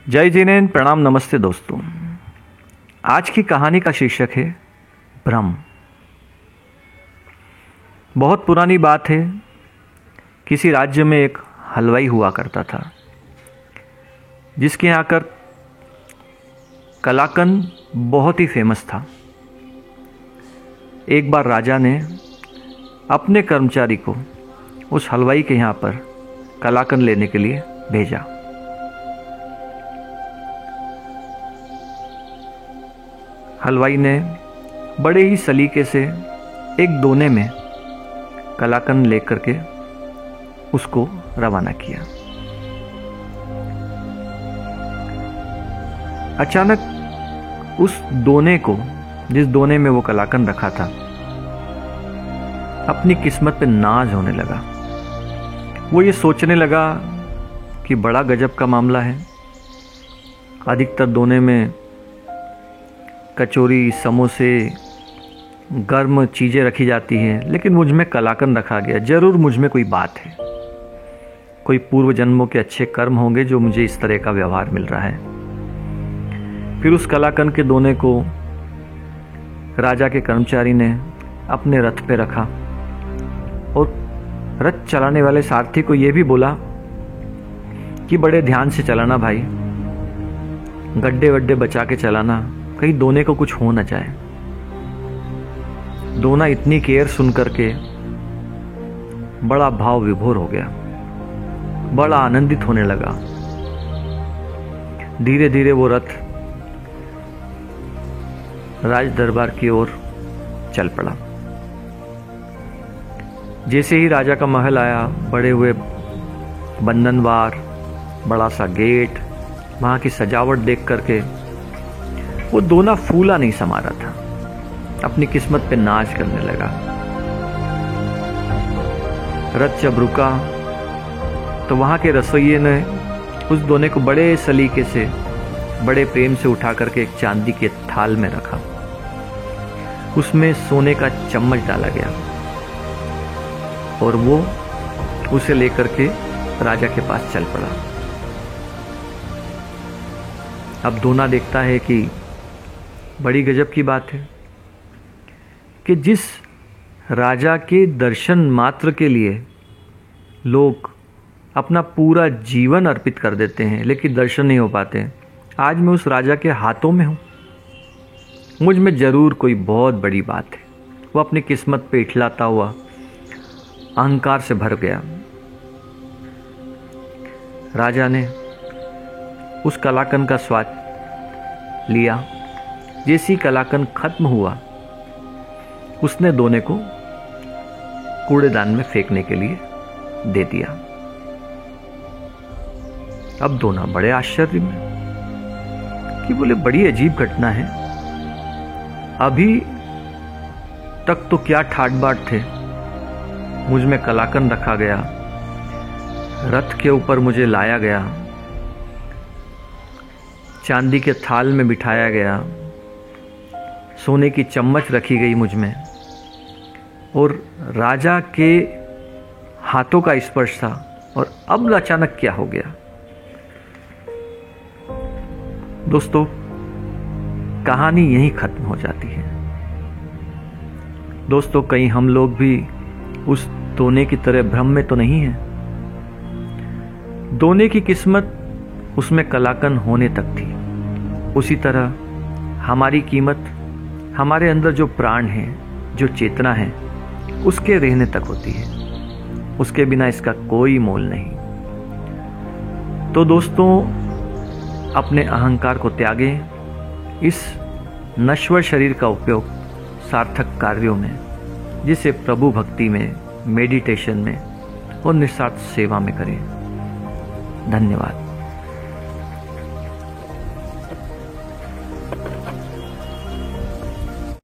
जय जिनेन्द्र, प्रणाम, नमस्ते दोस्तों। आज की कहानी का शीर्षक है भ्रम। बहुत पुरानी बात है। किसी राज्य में एक हलवाई हुआ करता था जिसके यहाँ कर कलाकंद बहुत ही फेमस था। एक बार राजा ने अपने कर्मचारी को उस हलवाई के यहाँ पर कलाकंद लेने के लिए भेजा। हलवाई ने बड़े ही सलीके से एक दोने में कलाकंद लेकर के उसको रवाना किया। अचानक उस दोने को, जिस दोने में वो कलाकंद रखा था, अपनी किस्मत पे नाज होने लगा। वो ये सोचने लगा कि बड़ा गजब का मामला है। अधिकतर दोने में कचौरी, समोसे, गर्म चीज़ें रखी जाती हैं, लेकिन मुझ में कलाकंद रखा गया। ज़रूर मुझ में कोई बात है, कोई पूर्व जन्मों के अच्छे कर्म होंगे जो मुझे इस तरह का व्यवहार मिल रहा है। फिर उस कलाकंद के दोने को राजा के कर्मचारी ने अपने रथ पे रखा और रथ चलाने वाले सारथी को यह भी बोला कि बड़े ध्यान से चलाना भाई, गड्ढे वड्ढे बचा के चलाना, कहीं दोने को कुछ हो न जाए। दोना इतनी केयर सुन करके बड़ा भाव विभोर हो गया, बड़ा आनंदित होने लगा। धीरे धीरे वो रथ राज दरबार की ओर चल पड़ा। जैसे ही राजा का महल आया, बड़े हुए बंधनवार, बड़ा सा गेट, वहां की सजावट देख करके वो दोना फूला नहीं समा रहा था, अपनी किस्मत पे नाज करने लगा। रथ जब रुका तो वहां के रसोइये ने उस दोने को बड़े सलीके से, बड़े प्रेम से उठा करके एक चांदी के थाल में रखा। उसमें सोने का चम्मच डाला गया और वो उसे लेकर के राजा के पास चल पड़ा। अब दोना देखता है कि बड़ी गजब की बात है कि जिस राजा के दर्शन मात्र के लिए लोग अपना पूरा जीवन अर्पित कर देते हैं, लेकिन दर्शन नहीं हो पाते, आज मैं उस राजा के हाथों में हूं। मुझ में जरूर कोई बहुत बड़ी बात है। वो अपनी किस्मत पे इठलाता हुआ अहंकार से भर गया। राजा ने उस कलाकंद का स्वाद लिया। जैसी कलाकंद खत्म हुआ, उसने दोने को कूड़ेदान में फेंकने के लिए दे दिया। अब दोना बड़े आश्चर्य में कि बोले बड़ी अजीब घटना है। अभी तक तो क्या ठाट बाट थे, मुझ में कलाकंद रखा गया, रथ के ऊपर मुझे लाया गया, चांदी के थाल में बिठाया गया, सोने की चम्मच रखी गई मुझ में, और राजा के हाथों का स्पर्श था, और अब अचानक क्या हो गया। दोस्तों, कहानी यहीं खत्म हो जाती है। दोस्तों, कहीं हम लोग भी उस दोने की तरह भ्रम में तो नहीं है। दोने की किस्मत उसमें कलाकंद होने तक थी। उसी तरह हमारी कीमत हमारे अंदर जो प्राण है, जो चेतना है, उसके रहने तक होती है। उसके बिना इसका कोई मोल नहीं। तो दोस्तों, अपने अहंकार को त्यागें। इस नश्वर शरीर का उपयोग सार्थक कार्यों में, जिसे प्रभु भक्ति में, मेडिटेशन में और निस्वार्थ सेवा में करें। धन्यवाद।